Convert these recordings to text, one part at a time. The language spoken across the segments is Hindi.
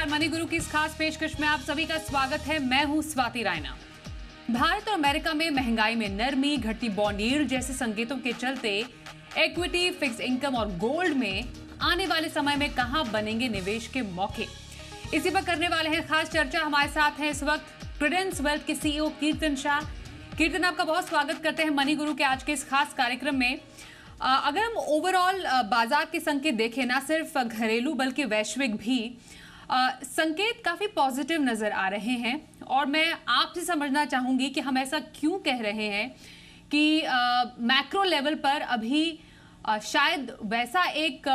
मनी गुरु की इस खास पेशकश में आप सभी का स्वागत है। मैं हूं स्वाति रायना। भारत और अमेरिका में महंगाई में नरमी, घटती बॉन्ड यील्ड जैसे संकेतों के चलते इक्विटी, फिक्स इनकम और गोल्ड में आने वाले समय में कहां बनेंगे निवेश के मौके, इसी पर करने वाले हैं खास चर्चा। हमारे साथ हैं इस वक्त प्रूडेंस वेल्थ के सीईओ कीर्तन शाह। कीर्तन, आपका बहुत स्वागत करते हैं मनी गुरु के आज के इस खास कार्यक्रम में। अगर हम ओवरऑल बाजार के संकेत देखें, ना सिर्फ घरेलू बल्कि वैश्विक भी संकेत काफी पॉजिटिव नजर आ रहे हैं, और मैं आपसे समझना चाहूंगी कि हम ऐसा क्यों कह रहे हैं कि मैक्रो लेवल पर अभी शायद वैसा एक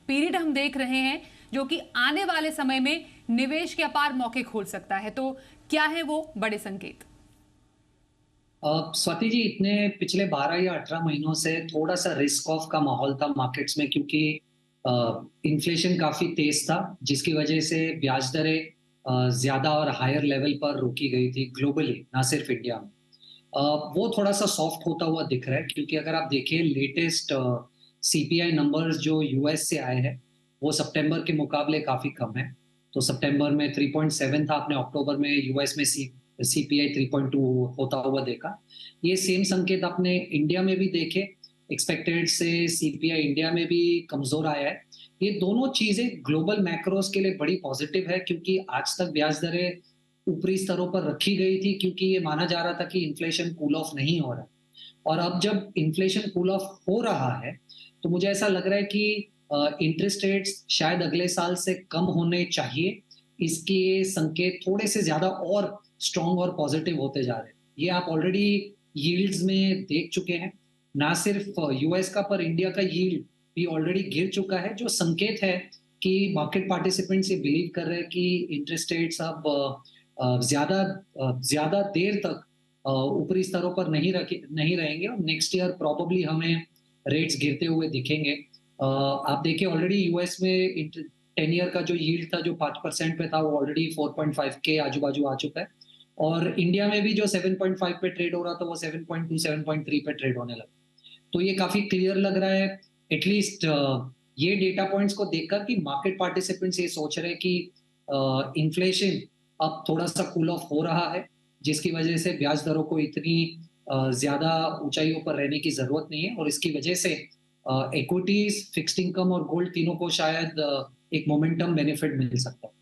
पीरियड हम देख रहे हैं जो कि आने वाले समय में निवेश के अपार मौके खोल सकता है। तो क्या है वो बड़े संकेत? स्वाति जी, इतने पिछले 12 या 18 महीनों से थोड़ा सा रिस्क ऑफ का माहौल था मार्केट्स में, क्योंकि इन्फ्लेशन काफी तेज था, जिसकी वजह से ब्याज दरें ज्यादा और हायर लेवल पर रोकी गई थी ग्लोबली, ना सिर्फ इंडिया में। वो थोड़ा सा सॉफ्ट होता हुआ दिख रहा है, क्योंकि अगर आप देखिए लेटेस्ट सीपीआई नंबर्स जो यूएस से आए हैं वो सितंबर के मुकाबले काफी कम है। तो सितंबर में 3.7 था, आपने अक्टूबर में यूएस में सीपीआई 3.2 होता हुआ देखा। ये सेम संकेत आपने इंडिया में भी देखे, एक्सपेक्टेड से सीपीआई इंडिया में भी कमजोर आया है। ये दोनों चीजें ग्लोबल मैक्रोस के लिए बड़ी पॉजिटिव है, क्योंकि आज तक ब्याज दरें ऊपरी स्तरों पर रखी गई थी, क्योंकि ये माना जा रहा था कि इन्फ्लेशन कूल ऑफ नहीं हो रहा। और अब जब इन्फ्लेशन कूल ऑफ हो रहा है तो मुझे ऐसा लग रहा है कि इंटरेस्ट रेट्स शायद अगले साल से कम होने चाहिए। इसके संकेत थोड़े से ज्यादा और स्ट्रॉन्ग और पॉजिटिव होते जा रहे हैं। ये आप ऑलरेडी यील्ड्स में देख चुके हैं, ना सिर्फ यूएस का पर इंडिया का यील्ड भी ऑलरेडी गिर चुका है, जो संकेत है कि मार्केट पार्टिसिपेंट्स ये बिलीव कर रहे हैं कि इंटरेस्ट रेट्स अब ज्यादा देर तक ऊपरी स्तरों पर नहीं रहेंगे, और नेक्स्ट ईयर प्रॉबेबली हमें रेट्स गिरते हुए दिखेंगे। आप देखिए ऑलरेडी यूएस में 10 ईयर का जो यील्ड था, जो 5% पे था, वो ऑलरेडी 4.5 के आजू बाजू आ चुका है। और इंडिया में भी जो 7.5 पे ट्रेड हो रहा था वो 7.2 7.3 पे ट्रेड होने लगा। तो ये काफी क्लियर लग रहा है एटलीस्ट ये डेटा पॉइंट्स को देखकर कि मार्केट पार्टिसिपेंट्स ये सोच रहे हैं कि इन्फ्लेशन अब थोड़ा सा कूल ऑफ हो रहा है, जिसकी वजह से ब्याज दरों को इतनी ज्यादा ऊंचाइयों पर रहने की जरूरत नहीं है, और इसकी वजह से इक्विटीज, फिक्स्ड इनकम और गोल्ड तीनों को शायद एक मोमेंटम बेनिफिट मिल सकता है।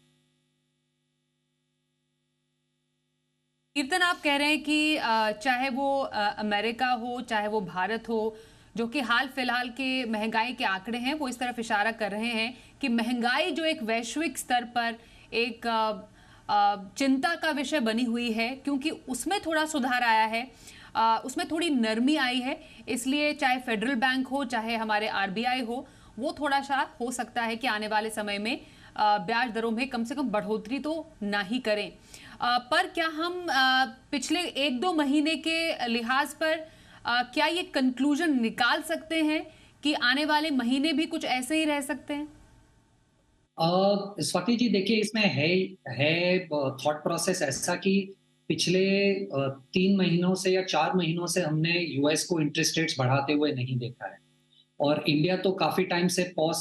कीर्तन, आप कह रहे हैं कि चाहे वो अमेरिका हो चाहे वो भारत हो, जो कि हाल फिलहाल के महंगाई के आंकड़े हैं वो इस तरफ इशारा कर रहे हैं कि महंगाई जो एक वैश्विक स्तर पर एक चिंता का विषय बनी हुई है, क्योंकि उसमें थोड़ा सुधार आया है, उसमें थोड़ी नरमी आई है। इसलिए चाहे फेडरल बैंक हो चाहे हमारे आरबीआई हो, वो थोड़ा सा हो सकता है कि आने वाले समय में ब्याज दरों में कम से कम बढ़ोतरी तो ना ही करें। पर क्या हम पिछले 1-2 महीने के लिहाज पर क्या ये कंक्लूजन निकाल सकते हैं कि आने वाले महीने भी कुछ ऐसे ही रह सकते हैं? स्वाति जी, देखिए इसमें है थॉट प्रोसेस ऐसा कि पिछले 3 महीनों से या 4 महीनों से हमने यूएस को इंटरेस्ट रेट्स बढ़ाते हुए नहीं देखा है, और इंडिया तो काफी टाइम से पॉज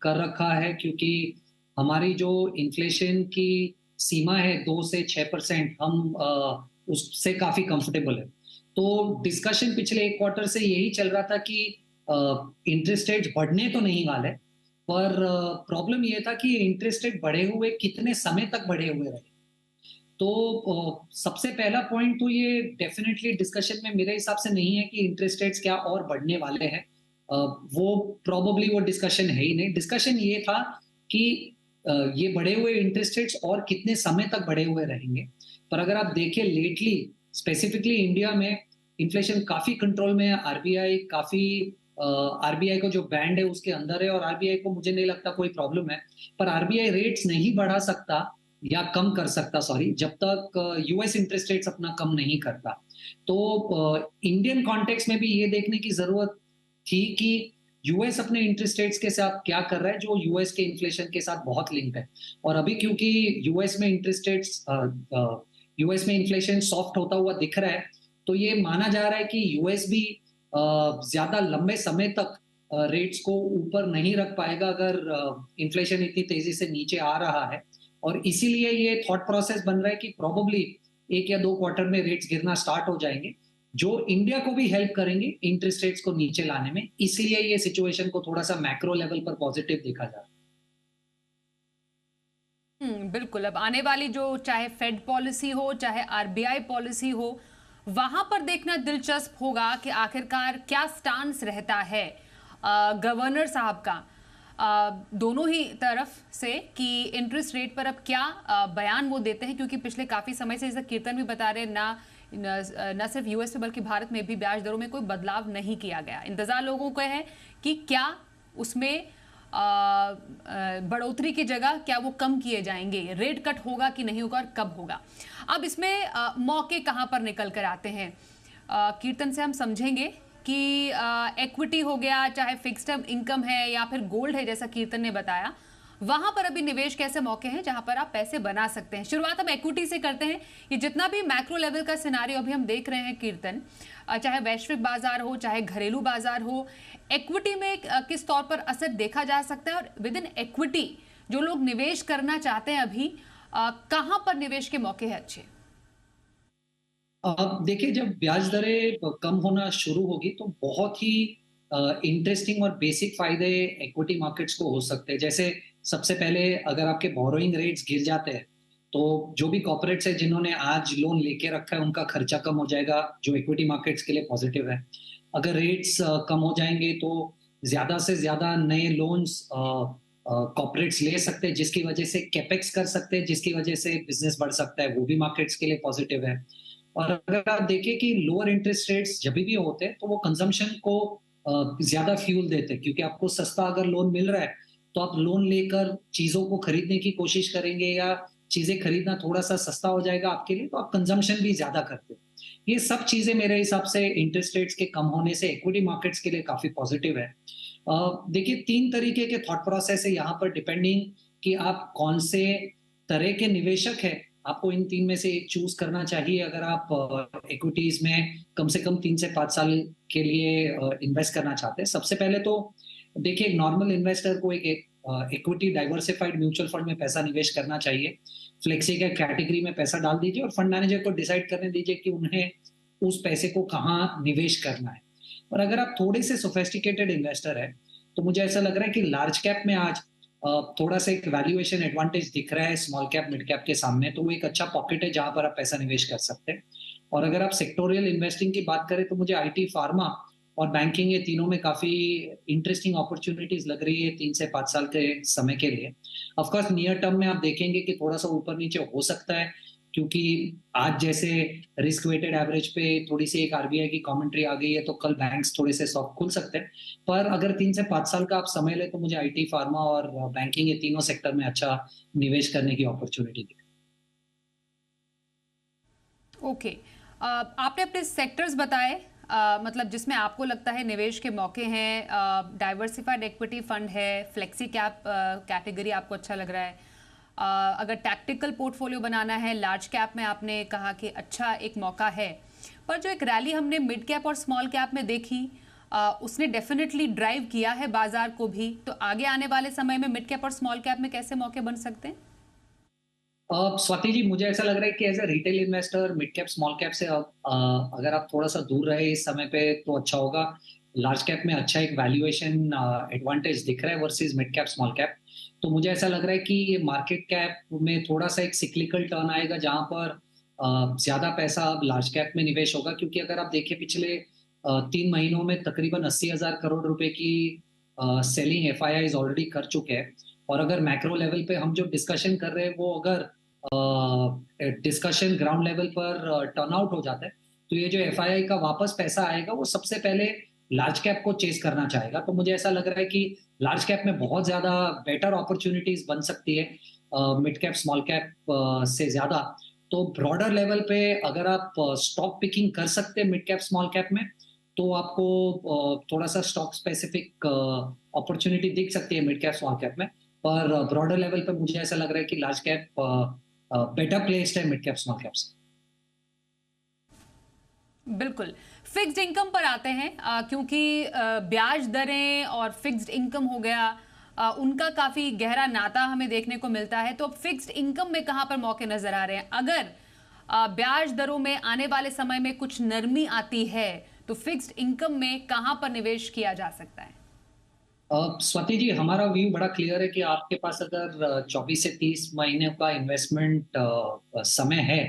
कर रखा है, क्योंकि हमारी जो इन्फ्लेशन की सीमा है 2 से 6%, हम उससे काफी कंफर्टेबल है। तो डिस्कशन पिछले 1 क्वार्टर से यही चल रहा था कि इंटरेस्ट रेट्स बढ़ने तो नहीं वाले, पर प्रॉब्लम ये था कि इंटरेस्ट रेट बढ़े हुए कितने समय तक बढ़े हुए रहे। तो सबसे पहला पॉइंट तो ये डेफिनेटली डिस्कशन में मेरे हिसाब से नहीं है कि इंटरेस्ट रेट्स क्या और बढ़ने वाले हैं। वो प्रॉबेबली वो डिस्कशन है ही नहीं। डिस्कशन ये था कि ये बढ़े हुए इंटरेस्ट रेट्स और कितने समय तक बढ़े हुए रहेंगे। पर अगर आप देखें लेटली, स्पेसिफिकली इंडिया में इन्फ्लेशन काफी कंट्रोल में है। आरबीआई को जो बैंड है उसके अंदर है, और आरबीआई को मुझे नहीं लगता कोई प्रॉब्लम है। पर आरबीआई रेट्स नहीं बढ़ा सकता या कम कर सकता, सॉरी, जब तक यूएस इंटरेस्ट रेट्स अपना कम नहीं करता। तो इंडियन कॉन्टेक्स्ट में भी ये देखने की जरूरत थी कि यूएस अपने इंटरेस्ट रेट्स के साथ क्या कर रहा है, जो यूएस के इन्फ्लेशन के साथ बहुत लिंक है। और अभी क्योंकि यूएस में इंटरेस्ट रेट्स यूएस में इन्फ्लेशन सॉफ्ट होता हुआ दिख रहा है, तो ये माना जा रहा है कि यूएस भी ज्यादा लंबे समय तक रेट्स को ऊपर नहीं रख पाएगा अगर इन्फ्लेशन इतनी तेजी से नीचे आ रहा है। और इसीलिए ये थॉट प्रोसेस बन रहा है कि प्रोबेबली 1 या 2 क्वार्टर में रेट्स गिरना स्टार्ट हो जाएंगे, जो इंडिया को भी हेल्प करेंगे इंटरेस्ट रेट्स को नीचे लाने में। इसलिए ये सिचुएशन को थोड़ा सा मैक्रो लेवल पर पॉजिटिव देखा जा रहा है। बिल्कुल। अब आने वाली जो चाहे फेड पॉलिसी हो चाहे आरबीआई पॉलिसी हो, वहां पर देखना दिलचस्प होगा कि आखिरकार क्या स्टांस रहता है गवर्नर साहब का दोनों ही तरफ से कि इंटरेस्ट रेट पर अब क्या बयान वो देते हैं, क्योंकि पिछले काफी समय से, जैसे कीर्तन भी बता रहे, न सिर्फ यूएस में बल्कि भारत में भी ब्याज दरों में कोई बदलाव नहीं किया गया। इंतजार लोगों को है कि क्या उसमें बढ़ोतरी की जगह क्या वो कम किए जाएंगे, रेट कट होगा कि नहीं होगा और कब होगा। अब इसमें मौके कहां पर निकल कर आते हैं, कीर्तन से हम समझेंगे कि इक्विटी हो गया, चाहे फिक्स्ड इनकम है या फिर गोल्ड है, जैसा कीर्तन ने बताया, वहां पर अभी निवेश कैसे मौके हैं जहां पर आप पैसे बना सकते हैं। शुरुआत हम इक्विटी से करते हैं। ये जितना भी मैक्रो लेवल का सिनारियो अभी हम देख रहे हैं कीर्तन, चाहे वैश्विक बाजार हो चाहे घरेलू बाजार हो, इक्विटी में किस तौर पर असर देखा जा सकता है, और विद इन इक्विटी जो लोग निवेश करना चाहते हैं अभी कहां पर निवेश के मौके हैं अच्छे? अब देखिए, जब ब्याज दरें कम होना शुरू होगी तो बहुत ही इंटरेस्टिंग और बेसिक फायदे इक्विटी मार्केट्स को हो सकते हैं। जैसे सबसे पहले अगर आपके बोरोइंग रेट्स गिर जाते हैं तो जो भी कॉर्पोरेट्स है जिन्होंने आज लोन लेके रखा है उनका खर्चा कम हो जाएगा, जो इक्विटी मार्केट्स के लिए पॉजिटिव है। अगर रेट्स कम हो जाएंगे तो ज्यादा से ज्यादा नए लोन्स कॉर्पोरेट्स ले सकते हैं, जिसकी वजह से कैपेक्स कर सकते हैं, जिसकी वजह से बिजनेस बढ़ सकता है, वो भी मार्केट्स के लिए पॉजिटिव है। और अगर आप देखें कि लोअर इंटरेस्ट रेट्स जब भी होते हैं तो वो कंजम्पशन को ज्यादा फ्यूल देते हैं, क्योंकि आपको सस्ता अगर लोन मिल रहा है तो आप लोन लेकर चीजों को खरीदने की कोशिश करेंगे, या चीजें खरीदना थोड़ा सा सस्ता हो जाएगा आपके लिए तो आप कंजम्पशन भी ज्यादा करते हैं। ये सब चीजें मेरे हिसाब से इंटरेस्ट रेट्स के कम होने से इक्विटी मार्केट्स के लिए काफी पॉजिटिव है। देखिए, 3 तरीके के थॉट प्रोसेस है यहाँ पर, डिपेंडिंग कि आप कौन से तरह के निवेशक है। आपको इन 3 में से एक चूज करना चाहिए अगर आप इक्विटीज में कम से कम 3 से 5 साल के लिए इन्वेस्ट करना चाहते हैं। सबसे पहले तो देखिए, एक नॉर्मल इन्वेस्टर को एक इक्विटी डाइवर्सिफाइड म्यूचुअल फंड में पैसा निवेश करना चाहिए। फ्लेक्सी के कैटेगरी में पैसा डाल दीजिए और फंड मैनेजर को डिसाइड करने दीजिए कि उन्हें उस पैसे को कहाँ निवेश करना है। और अगर आप थोड़े से सोफेस्टिकेटेड इन्वेस्टर है तो मुझे ऐसा लग रहा है कि लार्ज कैप में आज थोड़ा सा एक वैल्यूएशन एडवांटेज दिख रहा है स्मॉल कैप मिड कैप के सामने, तो वो एक अच्छा पॉकेट है जहां पर आप पैसा निवेश कर सकते हैं। और अगर आप सेक्टोरियल इन्वेस्टिंग की बात करें तो मुझे आईटी, फार्मा और बैंकिंग, ये तीनों में काफी इंटरेस्टिंग अपॉर्चुनिटीज लग रही है 3 से 5 साल के समय के लिए। ऑफ कोर्स नियर टर्म में आप देखेंगे कि थोड़ा सा ऊपर नीचे हो सकता है, क्योंकि आज जैसे रिस्क वेटेड एवरेज पे थोड़ी सी एक आरबीआई की कमेंट्री आ गई है तो कल बैंक्स थोड़े से सॉफ्ट खुल सकते हैं। पर अगर 3 से 5 साल का आप समय ले तो मुझे आईटी, फार्मा और बैंकिंग, ये तीनों सेक्टर में अच्छा निवेश करने की अपॉर्चुनिटी दिख। ओके। आपने अपने सेक्टर्स बताए, मतलब जिसमें आपको लगता है निवेश के मौके हैं। डाइवर्सिफाइड इक्विटी फंड है, फ्लेक्सी कैप कैटेगरी आपको अच्छा लग रहा है। अगर टैक्टिकल पोर्टफोलियो बनाना है, लार्ज कैप में आपने कहा कि अच्छा एक मौका है। पर जो एक रैली हमने मिड कैप और स्मॉल कैप में देखी, उसने डेफिनेटली ड्राइव किया है बाजार को भी। तो आगे आने वाले समय में मिड कैप और स्मॉल कैप में कैसे मौके बन सकते हैं? स्वाति जी, मुझे ऐसा लग रहा है कि as a retail investor mid cap small cap से अगर आप थोड़ा सा दूर रहे इस समय पे तो अच्छा होगा। लार्ज कैप में अच्छा एक वैल्यूएशन एडवांटेज दिख रहा है versus mid cap small cap. तो मुझे ऐसा लग रहा है कि ये मार्केट कैप में थोड़ा सा एक सिक्लिकल टर्न आएगा जहां पर ज्यादा पैसा अब लार्ज कैप में निवेश होगा, क्योंकि अगर आप देखिए पिछले 3 महीनों में तकरीबन 80,000 करोड़ रुपए की सेलिंग एफआईआईज ऑलरेडी कर चुके हैं। और अगर मैक्रो लेवल पे हम जो डिस्कशन कर रहे हैं वो अगर डिस्कशन ग्राउंड लेवल पर टर्न आउट हो जाता है तो ये जो एफआईआई का वापस पैसा आएगा वो सबसे पहले लार्ज कैप को चेस करना चाहेगा। तो मुझे ऐसा लग रहा है कि लार्ज कैप में बहुत ज्यादा बेटर अपॉर्चुनिटीज बन सकती है मिड कैप स्मॉल कैप से ज्यादा। तो ब्रॉडर लेवल पे अगर आप स्टॉक पिकिंग कर सकते हैं मिड कैप स्मॉल कैप में तो आपको थोड़ा सा स्टॉक स्पेसिफिक अपॉर्चुनिटी दिख सकती है मिड कैप स्मॉल कैप में। पर ब्रॉडर लेवल पे मुझे ऐसा लग रहा है कि लार्ज कैप बेटर प्लेस्ड है मिड कैप स्मॉल कैप से। बिल्कुल। फिक्स्ड इनकम पर आते हैं, क्योंकि ब्याज दरें और फिक्स्ड इनकम हो गया, उनका काफी गहरा नाता हमें देखने को मिलता है। तो अब फिक्स्ड इनकम में कहां पर मौके नजर आ रहे हैं? अगर ब्याज दरों में आने वाले समय में कुछ नरमी आती है तो फिक्स्ड इनकम में कहां पर निवेश किया जा सकता है? स्वाति जी, हमारा व्यू बड़ा क्लियर है कि आपके पास अगर 24 से 30 महीने का इन्वेस्टमेंट समय है,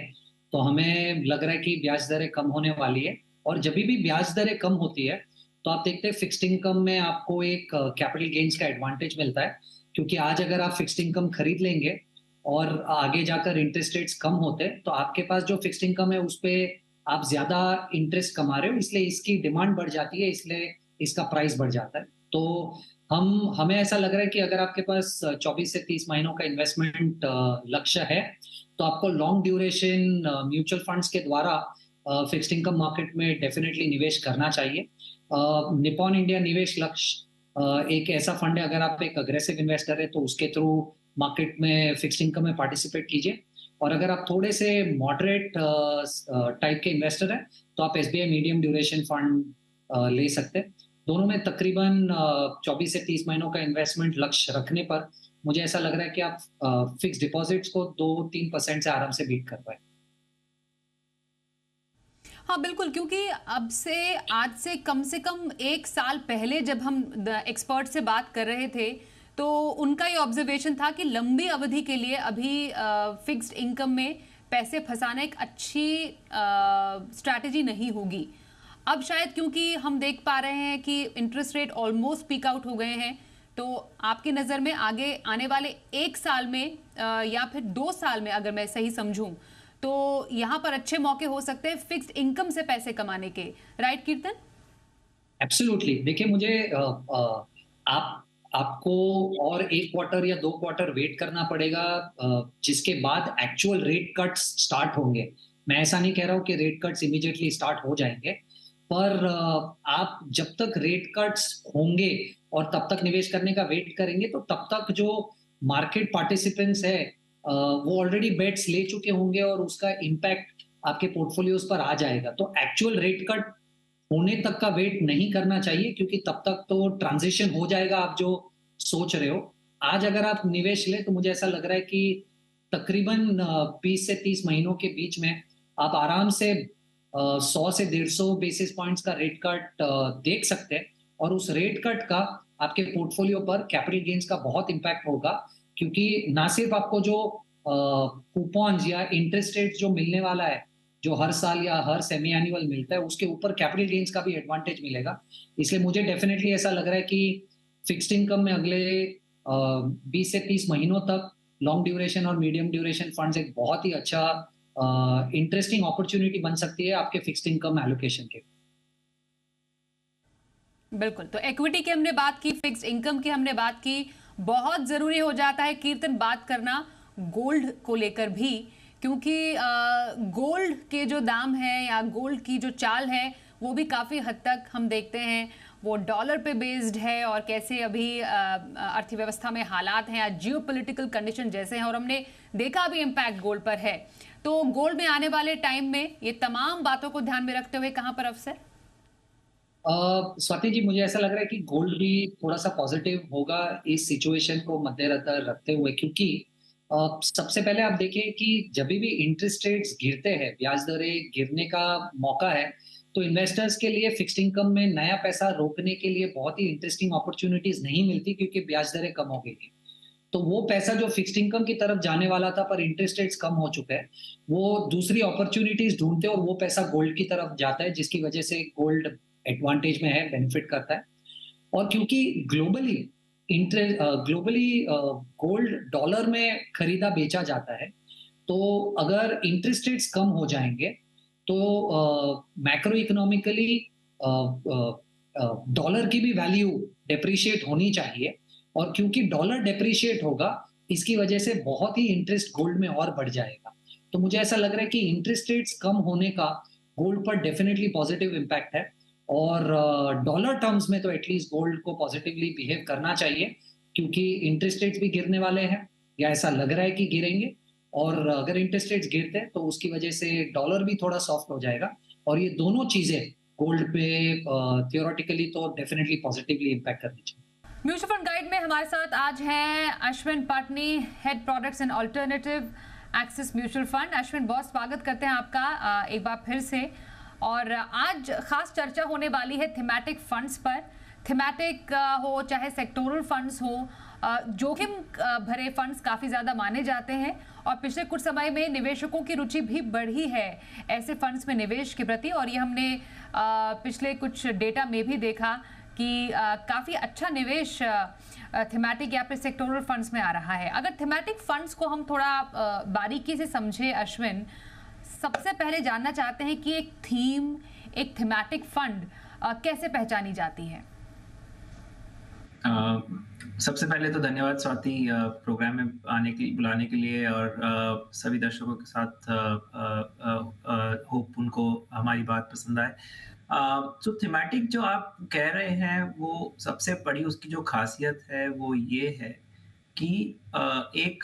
तो हमें लग रहा है कि ब्याज दरें कम होने वाली है। और जब भी ब्याज दरें कम होती है, तो आप देखते हैं फिक्स्ड इनकम में आपको एक कैपिटल गेन्स का एडवांटेज मिलता है, क्योंकि आज अगर आप फिक्स्ड इनकम खरीद लेंगे और आगे जाकर इंटरेस्ट रेट्स कम होते हैं, तो आपके पास जो फिक्स्ड इनकम है उस पे आप ज्यादा इंटरेस्ट कमा रहे हो, इसलिए इसकी डिमांड बढ़ जाती है, इसलिए इसका प्राइस बढ़ जाता है। तो हमें ऐसा लग रहा है कि अगर आपके पास 24 से 30 महीनों का इन्वेस्टमेंट लक्ष्य है, तो आपको लॉन्ग ड्यूरेशन म्यूचुअल फंड्स के द्वारा फिक्स्ड इनकम मार्केट में डेफिनेटली निवेश करना चाहिए। निपॉन इंडिया निवेश लक्ष्य एक ऐसा फंड है, अगर आप एक अग्रेसिव इन्वेस्टर है तो उसके थ्रू मार्केट में फिक्स्ड इनकम में पार्टिसिपेट कीजिए। और अगर आप थोड़े से मॉडरेट टाइप के इन्वेस्टर हैं, तो आप एसबीआई मीडियम ड्यूरेशन फंड ले सकते हैं। दोनों में तकरीबन 24 से 30 महीनों का इन्वेस्टमेंट लक्ष्य रखने पर मुझे ऐसा लग रहा है कि आप फिक्स डिपॉजिट्स को 2-3% से आराम से बीट कर पाए। हाँ बिल्कुल, क्योंकि अब से आज से कम एक साल पहले जब हम एक्सपर्ट से बात कर रहे थे तो उनका ये ऑब्जर्वेशन था कि लंबी अवधि के लिए अभी फिक्स्ड इनकम में पैसे फंसाना एक अच्छी स्ट्रैटेजी नहीं होगी। अब शायद क्योंकि हम देख पा रहे हैं कि interest rate almost peak out हो गए हैं, तो आपकी नज़र में आगे आने वाले एक साल में या फिर 2 साल में अगर मैं सही समझूं तो यहां पर अच्छे मौके हो सकते हैं फिक्स्ड इनकम से पैसे कमाने के, राइट कीर्तन? एब्सोल्युटली। देखिए, मुझे आप आपको और 1 क्वार्टर या 2 क्वार्टर वेट करना पड़ेगा, जिसके बाद एक्चुअल रेट कट्स स्टार्ट होंगे। मैं ऐसा नहीं कह रहा हूं कि रेट कट्स इमीडिएटली स्टार्ट हो जाएंगे, पर आप जब तक रेट कट्स होंगे और तब तक निवेश करने का वेट करेंगे, तो तब तक जो मार्केट पार्टिसिपेंट्स है वो ऑलरेडी बेट्स ले चुके होंगे और उसका इम्पैक्ट आपके पोर्टफोलियोज पर आ जाएगा। तो एक्चुअल रेट कट होने तक का वेट नहीं करना चाहिए, क्योंकि तब तक तो ट्रांजिशन हो जाएगा आप जो सोच रहे हो। आज अगर आप निवेश लें तो मुझे ऐसा लग रहा है कि तकरीबन 20 से 30 महीनों के बीच में आप आराम से 100 से 150 बेसिस पॉइंट्स का रेट कट देख सकते हैं। और उस रेट कट का आपके पोर्टफोलियो पर कैपिटल गेन्स का बहुत इंपैक्ट होगा, क्योंकि ना सिर्फ आपको जो कूपन्स या इंटरेस्ट रेट जो मिलने वाला है, जो हर साल या हर सेमी एनुअल मिलता है, उसके ऊपर कैपिटल गेन्स का भी एडवांटेज मिलेगा। इसलिए मुझे डेफिनेटली ऐसा लग रहा है कि फिक्स्ड इनकम में अगले 20 से 30 महीनों तक लॉन्ग ड्यूरेशन और मीडियम ड्यूरेशन फंड्स एक बहुत ही अच्छा इंटरेस्टिंग अपॉर्चुनिटी बन सकती है आपके फिक्स्ड इनकम एलोकेशन के। बिल्कुल, तो इक्विटी की हमने बात की, फिक्स्ड इनकम की हमने बात की। बहुत जरूरी हो जाता है कीर्तन बात करना गोल्ड को लेकर भी, क्योंकि गोल्ड के जो दाम है या गोल्ड की जो चाल है वो भी काफ़ी हद तक हम देखते हैं वो डॉलर पे बेस्ड है, और कैसे अभी अर्थव्यवस्था में हालात हैं या जियोपॉलिटिकल कंडीशन जैसे हैं, और हमने देखा भी इम्पैक्ट गोल्ड पर है। तो गोल्ड में आने वाले टाइम में ये तमाम बातों को ध्यान में रखते हुए कहाँ पर अवसर? स्वाति जी, मुझे ऐसा लग रहा है कि गोल्ड भी थोड़ा सा पॉजिटिव होगा इस सिचुएशन को मद्देनजर रखते हुए, क्योंकि सबसे पहले आप देखिए कि जब भी इंटरेस्ट रेट्स गिरते हैं, ब्याज दरें गिरने का मौका है, तो इन्वेस्टर्स के लिए फिक्स्ड इनकम में नया पैसा रोकने के लिए बहुत ही इंटरेस्टिंग अपॉर्चुनिटीज नहीं मिलती, क्योंकि ब्याज दरें कम हो गई। तो वो पैसा जो फिक्स्ड इनकम की तरफ जाने वाला था पर इंटरेस्ट रेट्स कम हो चुके हैं, वो दूसरी अपॉर्चुनिटीज ढूंढते हैं और वो पैसा गोल्ड की तरफ जाता है, जिसकी वजह से गोल्ड एडवांटेज में है, बेनिफिट करता है। और क्योंकि ग्लोबली गोल्ड डॉलर में खरीदा बेचा जाता है, तो अगर इंटरेस्ट रेट्स कम हो जाएंगे तो मैक्रो इकोनॉमिकली डॉलर की भी वैल्यू डेप्रिशिएट होनी चाहिए। और क्योंकि डॉलर डेप्रिशिएट होगा, इसकी वजह से बहुत ही इंटरेस्ट गोल्ड में और बढ़ जाएगा। तो मुझे ऐसा लग रहा है कि इंटरेस्ट रेट्स कम होने का गोल्ड पर डेफिनेटली पॉजिटिव इम्पैक्ट है, और डॉलर टर्म्स में तो एटलीस्ट गोल्ड को पॉजिटिवली बिहेव करना चाहिए, क्योंकि इंटरेस्ट रेट्स भी गिरने वाले हैं या ऐसा लग रहा है कि गिरेंगे। और अगर इंटरेस्ट रेट्स गिरते हैं तो उसकी वजह से डॉलर भी थोड़ा सॉफ्ट हो जाएगा, और ये दोनों चीजें गोल्ड पे थियोरेटिकली तो डेफिनेटली पॉजिटिवली इम्पैक्ट करनी चाहिए। म्यूचुअल फंड गाइड में हमारे साथ आज हैं Ashwin Patni, head products and alternative Axis mutual fund. Ashwin, बहुत स्वागत करते हैं आपका एक बार फिर से। और आज खास चर्चा होने वाली है थीमेटिक फंड्स पर। थीमेटिक हो चाहे सेक्टोरल फंड्स हो, जोखिम भरे फंड्स काफ़ी ज़्यादा माने जाते हैं और पिछले कुछ समय में निवेशकों की रुचि भी बढ़ी है ऐसे फंड्स में निवेश के प्रति। और ये हमने पिछले कुछ डेटा में भी देखा कि काफ़ी अच्छा निवेश थीमेटिक या फिर सेक्टोरल फंड्स में आ रहा है। अगर थीमेटिक फंड्स को हम थोड़ा बारीकी से समझे अश्विन, सबसे पहले जानना चाहते हैं कि एक थीम, एक थीमेटिक फंड कैसे पहचानी जाती है? सबसे पहले तो धन्यवाद स्वाति, प्रोग्राम में बुलाने के लिए, और सभी दर्शकों के साथ होप उनको हमारी बात पसंद आए। तो थीमेटिक जो आप कह रहे हैं, वो सबसे बड़ी उसकी जो खासियत है वो ये है कि एक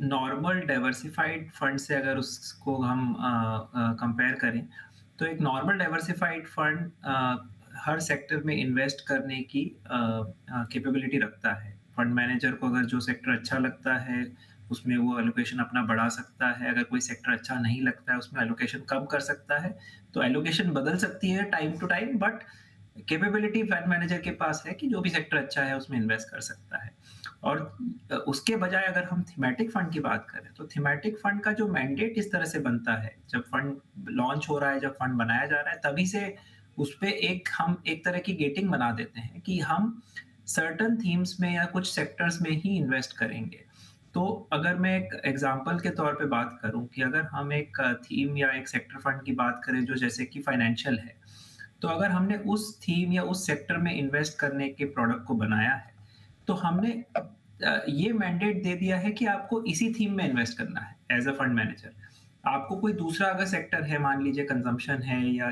नॉर्मल डाइवर्सिफाइड फंड से अगर उसको हम कंपेयर करें, तो एक नॉर्मल डाइवर्सिफाइड फंड हर सेक्टर में इन्वेस्ट करने की कैपेबिलिटी रखता है। फंड मैनेजर को अगर जो सेक्टर अच्छा लगता है उसमें वो एलोकेशन अपना बढ़ा सकता है, अगर कोई सेक्टर अच्छा नहीं लगता है उसमें एलोकेशन कम कर सकता है। तो एलोकेशन बदल सकती है time to time, but capability fund manager के पास है कि जो भी सेक्टर अच्छा है उसमें इन्वेस्ट कर सकता है। और उसके बजाय अगर हम थीमेटिक फंड की बात करें, तो थीमेटिक फंड का जो मैंडेट इस तरह से बनता है, जब फंड लॉन्च हो रहा है, जब फंड बनाया जा रहा है, तभी से उस पे हम एक तरह की गेटिंग बना देते हैं कि हम सर्टन थीम्स में या कुछ सेक्टर्स में ही इन्वेस्ट करेंगे। तो अगर मैं एक एग्जांपल के तौर पे बात करूं कि अगर हम एक थीम या एक सेक्टर फंड की बात करें जो जैसे कि फाइनेंशियल है, तो अगर हमने उस थीम या उस सेक्टर में इन्वेस्ट करने के प्रोडक्ट को बनाया है, तो हमने ये मैंडेट दे दिया है कि आपको इसी थीम में इन्वेस्ट करना है एज अ फंड मैनेजर। आपको कोई दूसरा अगर सेक्टर है, मान लीजिए कंजम्पशन है या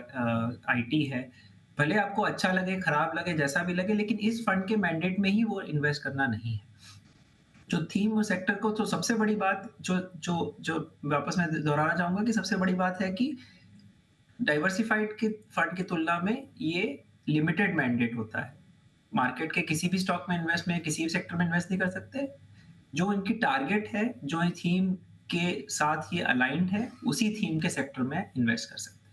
आईटी है, भले आपको अच्छा लगे, खराब लगे, जैसा भी लगे, लेकिन इस फंड के मैंडेट में ही वो इन्वेस्ट करना नहीं है। जो थीम और सेक्टर को, तो सबसे बड़ी बात जो जो जो वापस मैं दोहराना चाहूंगा कि सबसे बड़ी बात है कि डाइवर्सिफाइड के फंड की तुलना में ये लिमिटेड मैंडेट होता है। मार्केट के किसी भी स्टॉक में इन्वेस्ट में, किसी भी सेक्टर में इन्वेस्ट नहीं कर सकते। जो इनकी टारगेट है, जो थीम के साथ ये अलाइंड है, उसी थीम के सेक्टर में इन्वेस्ट कर सकते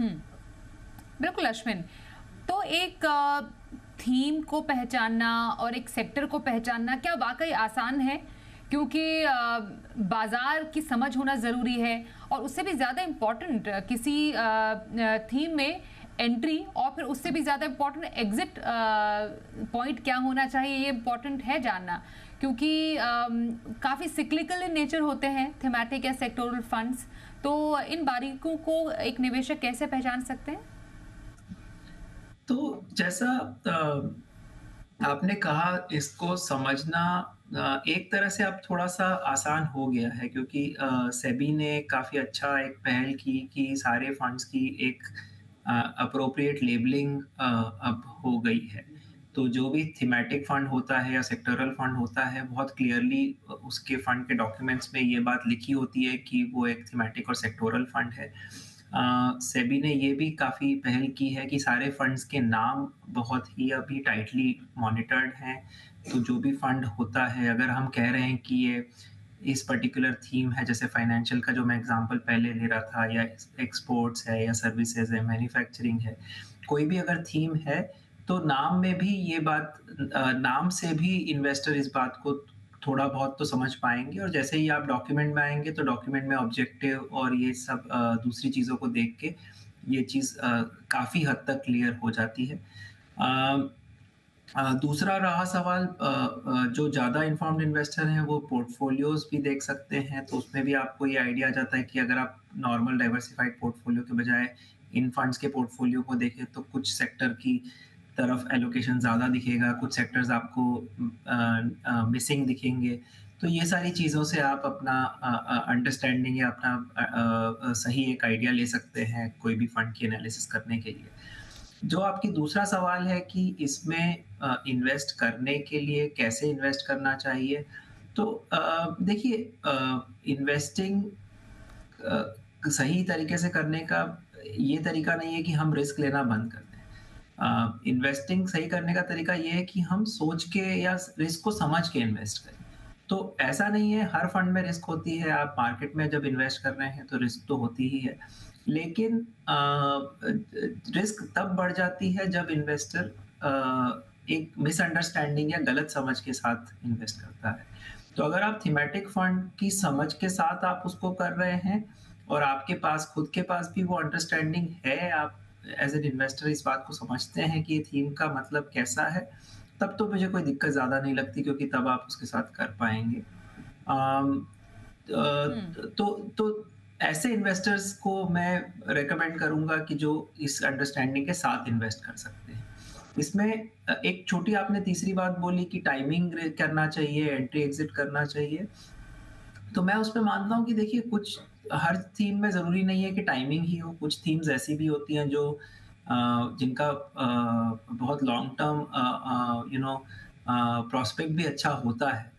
हैं। बिल्कुल अश्विन। तो एक थीम को पहचानना और एक सेक्टर को पहचानना क्या वाकई आसान है? क्योंकि बाजार की समझ होना ज़रूरी है, और उससे भी ज़्यादा इम्पोर्टेंट किसी थीम में एंट्री और फिर उससे भी ज़्यादा इम्पोर्टेंट एग्जिट पॉइंट क्या होना चाहिए, ये इम्पोर्टेंट है जानना। क्योंकि काफ़ी सिक्लिकल इन नेचर होते हैं थीमेटिक या सेक्टोरल फंड्स। तो इन बारीकों को एक निवेशक कैसे पहचान सकते हैं? तो जैसा आपने कहा, इसको समझना एक तरह से अब थोड़ा सा आसान हो गया है, क्योंकि सेबी ने काफ़ी अच्छा एक पहल की कि सारे फंड्स की एक अप्रोप्रिएट लेबलिंग अब हो गई है। तो जो भी थीमेटिक फंड होता है या सेक्टरल फंड होता है, बहुत क्लियरली उसके फंड के डॉक्यूमेंट्स में ये बात लिखी होती है कि वो एक थीमेटिक और सेक्टोरल फंड है। सेबी ने ये भी काफ़ी पहल की है कि सारे फंड्स के नाम बहुत ही अभी टाइटली मॉनिटर्ड हैं। तो जो भी फंड होता है, अगर हम कह रहे हैं कि ये इस पर्टिकुलर थीम है, जैसे फाइनेंशियल का जो मैं एग्जांपल पहले ले रहा था, या एक्सपोर्ट्स है, या सर्विसेज है, मैन्युफैक्चरिंग है, कोई भी अगर थीम है, तो नाम में भी ये बात, नाम से भी इन्वेस्टर इस बात को थोड़ा बहुत तो समझ पाएंगे। और जैसे ही आप डॉक्यूमेंट में आएंगे, तो डॉक्यूमेंट में ऑब्जेक्टिव और ये सब दूसरी चीज़ों को देख के ये चीज़ काफ़ी हद तक क्लियर हो जाती है। दूसरा रहा सवाल, जो ज़्यादा इन्फॉर्म्ड इन्वेस्टर हैं वो पोर्टफोलियोज भी देख सकते हैं, तो उसमें भी आपको ये आइडिया आ जाता है कि अगर आप नॉर्मल डाइवर्सिफाइड पोर्टफोलियो के बजाय इन फंड्स के पोर्टफोलियो को देखें, तो कुछ सेक्टर की तरफ एलोकेशन ज़्यादा दिखेगा, कुछ सेक्टर्स आपको मिसिंग दिखेंगे। तो ये सारी चीज़ों से आप अपना अंडरस्टैंडिंग या अपना सही एक आइडिया ले सकते हैं कोई भी फंड की एनालिसिस करने के लिए। जो आपकी दूसरा सवाल है कि इसमें इन्वेस्ट करने के लिए कैसे इन्वेस्ट करना चाहिए, तो देखिए, इन्वेस्टिंग सही तरीके से करने का ये तरीका नहीं है कि हम रिस्क लेना बंद कर दें। इन्वेस्टिंग सही करने का तरीका ये है कि हम सोच के या रिस्क को समझ के इन्वेस्ट करें। तो ऐसा नहीं है हर फंड में रिस्क होती है, आप मार्केट में जब इन्वेस्ट कर रहे हैं तो रिस्क तो होती ही है। लेकिन रिस्क तब बढ़ जाती है जब इन्वेस्टर एक मिसअंडरस्टैंडिंग या गलत समझ के साथ इन्वेस्ट करता है। तो अगर आप थीमेटिक फंड की समझ के साथ आप उसको कर रहे हैं और आपके पास खुद के पास भी वो अंडरस्टैंडिंग है, आप एज़ एन इन्वेस्टर इस बात को समझते हैं कि ये थीम का मतलब कैसा है, तब तो मुझे कोई दिक्कत ज़्यादा नहीं लगती क्योंकि तब आप उसके साथ कर पाएँगे। अम, हुँ। तो ऐसे इन्वेस्टर्स को मैं रिकमेंड करूँगा कि जो इस अंडरस्टैंडिंग के साथ इन्वेस्ट कर सकते हैं। इसमें एक छोटी आपने तीसरी बात बोली कि टाइमिंग करना चाहिए, एंट्री एग्ज़िट करना चाहिए। तो मैं उसमें मानता हूँ कि देखिए कुछ हर थीम में ज़रूरी नहीं है कि टाइमिंग ही हो, कुछ थीम्स ऐसी भी होती हैं जो जिनका बहुत लॉन्ग टर्म प्रॉस्पेक्ट भी अच्छा होता है।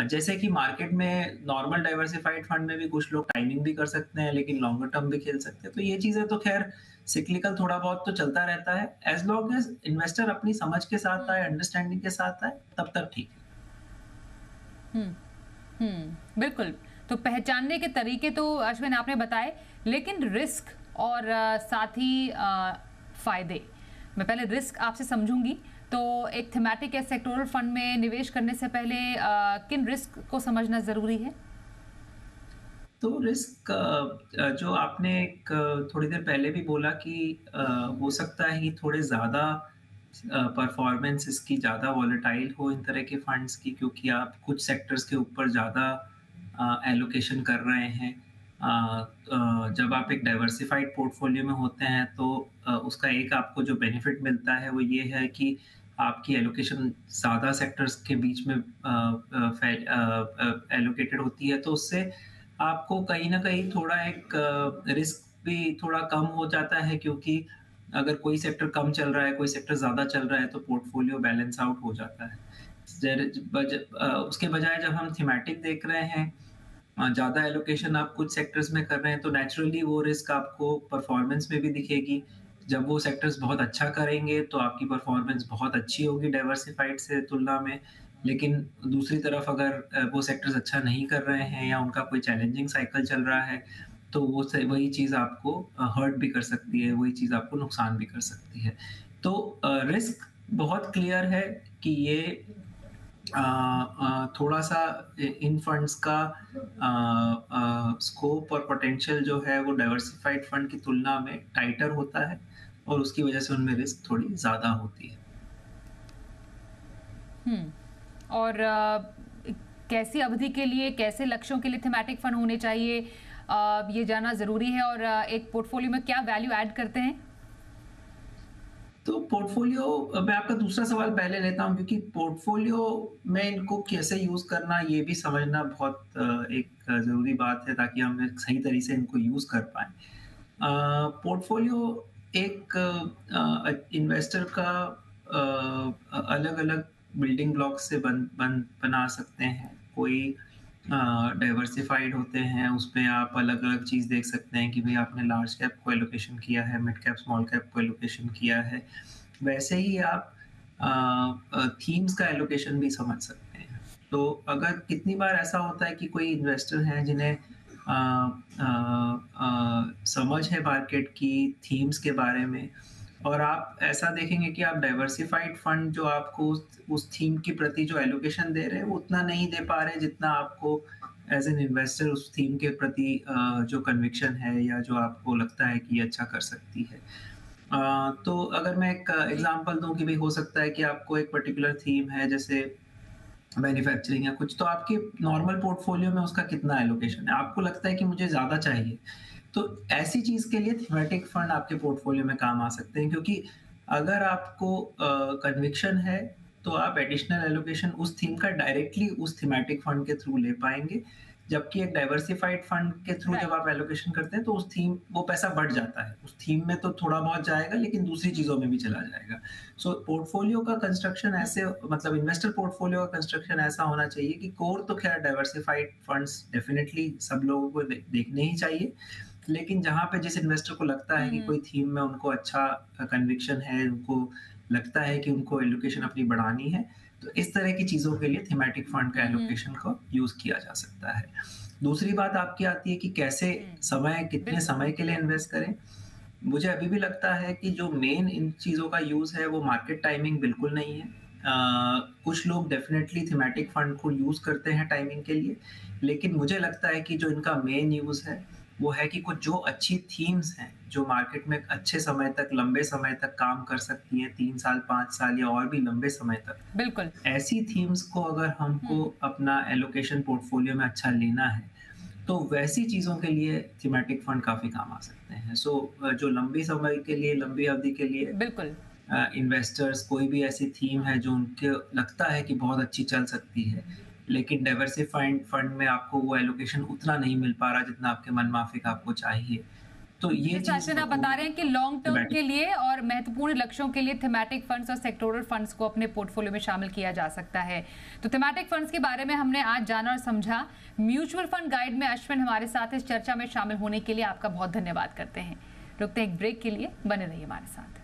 जैसे कि मार्केट में नॉर्मल डाइवर्सिफाइड फंड में भी कुछ लोग टाइमिंग भी कर सकते हैं, लेकिन लॉन्गर टर्म भी खेल सकते हैं। तो ये चीज़ें तो ख़ैर सिक्लिकल थोड़ा बहुत तो चलता रहता है। एज़ लॉन्ग एज़ इन्वेस्टर अपनी समझ के साथ आए, अंडरस्टैंडिंग के साथ आए, तब तक ठीक है। हुँ, हुँ, बिल्कुल। तो पहचानने के तरीके तो अश्विन आपने बताए, लेकिन रिस्क और साथ ही फ़ायदे। मैं पहले रिस्क आपसे समझूँगी, तो एक थीमेटिक या सेक्टोरल फंड में निवेश करने से पहले किन रिस्क को समझना ज़रूरी है? तो रिस्क जो आपने एक थोड़ी देर पहले भी बोला कि हो सकता है कि थोड़े ज़्यादा परफॉर्मेंस इसकी ज़्यादा वॉलेटाइल हो इन तरह के फंड्स की क्योंकि आप कुछ सेक्टर्स के ऊपर ज़्यादा एलोकेशन कर रहे हैं। जब आप एक डाइवर्सिफाइड पोर्टफोलियो में होते हैं तो उसका एक आपको जो बेनिफिट मिलता है वो ये है कि आपकी एलोकेशन ज़्यादा सेक्टर्स के बीच में एलोकेटेड होती है तो उससे आपको कहीं न कहीं थोड़ा एक रिस्क भी थोड़ा कम हो जाता है क्योंकि अगर कोई सेक्टर कम चल रहा है, कोई सेक्टर ज़्यादा चल रहा है तो पोर्टफोलियो बैलेंस आउट हो जाता है। उसके बजाय जब हम थीमेटिक देख रहे हैं ज़्यादा एलोकेशन आप कुछ सेक्टर्स में कर रहे हैं तो नेचुरली वो रिस्क आपको परफॉर्मेंस में भी दिखेगी। जब वो सेक्टर्स बहुत अच्छा करेंगे तो आपकी परफॉर्मेंस बहुत अच्छी होगी डाइवर्सिफाइड से तुलना में। लेकिन दूसरी तरफ अगर वो सेक्टर्स अच्छा नहीं कर रहे हैं या उनका कोई चैलेंजिंग साइकिल चल रहा है, तो वही चीज़ आपको हर्ट भी कर सकती है, वही चीज़ आपको नुकसान भी कर सकती है। तो रिस्क बहुत क्लियर है कि ये थोड़ा-सा इन फंड्स का स्कोप और पोटेंशियल जो है वो डाइवर्सिफाइड फंड की तुलना में टाइटर होता है और उसकी वजह से उनमें रिस्क थोड़ी ज़्यादा होती है। हुँ। और कैसी अवधि के लिए, कैसे लक्ष्यों के लिए थीमेटिक फंड होने चाहिए, ये जानना ज़रूरी है और एक पोर्टफोलियो में क्या वैल्यू ऐड करते हैं? तो पोर्टफोलियो मैं आपका दूसरा सवाल पहले लेता हूँ क्योंकि पोर्टफोलियो में इनको कैसे यूज़ करना ये भी समझना बहुत एक ज़रूरी बात है ताकि हम एक सही तरीके से इनको यूज़ कर पाएँ। पोर्टफोलियो एक इन्वेस्टर का अलग-अलग बिल्डिंग ब्लॉक्स से बना सकते हैं। कोई डाइवर्सिफाइड होते हैं, उसमें आप अलग-अलग चीज़ देख सकते हैं कि भई आपने लार्ज कैप को एलोकेशन किया है, मिड कैप, स्मॉल कैप को एलोकेशन किया है। वैसे ही आप थीम्स का एलोकेशन भी समझ सकते हैं। तो अगर कितनी बार ऐसा होता है कि कोई इन्वेस्टर हैं जिन्हें समझ है मार्केट की थीम्स के बारे में और आप ऐसा देखेंगे कि आप डाइवर्सिफाइड फंड जो आपको उस थीम के प्रति जो एलोकेशन दे रहे हैं वो उतना नहीं दे पा रहे जितना आपको एज एन इन्वेस्टर उस थीम के प्रति जो कन्विक्शन है या जो आपको लगता है कि ये अच्छा कर सकती है। तो अगर मैं एक एग्जांपल दूं कि भाई हो सकता है कि आपको एक पर्टिकुलर थीम है जैसे मैन्युफैक्चरिंग या कुछ तो आपके नॉर्मल पोर्टफोलियो में उसका कितना एलोकेशन है आपको लगता है कि मुझे ज़्यादा चाहिए तो ऐसी चीज़ के लिए थीमेटिक फंड आपके पोर्टफोलियो में काम आ सकते हैं क्योंकि अगर आपको कन्विक्शन है तो आप एडिशनल एलोकेशन उस थीम का डायरेक्टली उस थीमेटिक फंड के थ्रू ले पाएंगे जबकि एक डाइवर्सिफाइड फंड के थ्रू जब राइट। आप एलोकेशन करते हैं तो उस थीम वो पैसा बढ़ जाता है उस थीम में तो थोड़ा बहुत जाएगा लेकिन दूसरी चीज़ों में भी चला जाएगा सो पोर्टफोलियो का कंस्ट्रक्शन ऐसे मतलब इन्वेस्टर पोर्टफोलियो का कंस्ट्रक्शन ऐसा होना चाहिए कि कोर तो खैर डाइवर्सिफाइड फंड्स डेफिनेटली सब लोगों को देखने ही चाहिए लेकिन जहाँ पे जिस इन्वेस्टर को लगता है कि कोई थीम में उनको अच्छा कन्विक्शन है, उनको लगता है कि उनको एलोकेशन अपनी बढ़ानी है, तो इस तरह की चीज़ों के लिए थीमेटिक फंड का एलोकेशन को यूज़ किया जा सकता है। दूसरी बात आपकी आती है कि कैसे कितने बिल्कुल। समय के लिए इन्वेस्ट करें। मुझे अभी भी लगता है कि जो मेन इन चीज़ों का यूज़ है वो मार्केट टाइमिंग बिल्कुल नहीं है। कुछ लोग डेफ़िनेटली थीमेटिक फंड को यूज़ करते हैं टाइमिंग के लिए, लेकिन मुझे लगता है कि जो इनका मेन यूज़ है, वो है कि कुछ जो अच्छी थीम्स हैं, जो मार्केट में अच्छे समय तक, लंबे समय तक काम कर सकती हैं, 3 साल, 5 साल या और भी लंबे समय तक, बिल्कुल। ऐसी थीम्स को अगर हमको अपना एलोकेशन पोर्टफोलियो में अच्छा लेना है, तो वैसी चीज़ों के लिए थीमेटिक फंड काफ़ी काम आ सकते हैं। जो लंबी समय के लिए, लंबी अवधि के लिए बिल्कुल। इन्वेस्टर्स कोई भी ऐसी थीम है जो उनके लगता है कि बहुत अच्छी चल सकती है, लेकिन डाइवर्सिफाइड फंड में आपको वो एलोकेशन उतना नहीं मिल पा रहा जितना आपके मनमाफ़िक आपको चाहिए। तो ये जिस चीज़ फैशन आप बता रहे हैं कि लॉन्ग टर्म थीमेटिक के लिए और महत्वपूर्ण लक्ष्यों के लिए थीमेटिक फंड्स और सेक्टोरल फंड्स को अपने पोर्टफोलियो में शामिल किया जा सकता है। तो थीमेटिक फंड्स के बारे में हमने आज जाना और समझा। म्यूचुअल फंड गाइड में अश्विन हमारे साथ इस चर्चा में शामिल होने के लिए आपका बहुत धन्यवाद करते हैं। रुकते हैं एक ब्रेक के लिए, बने रहिए हमारे साथ।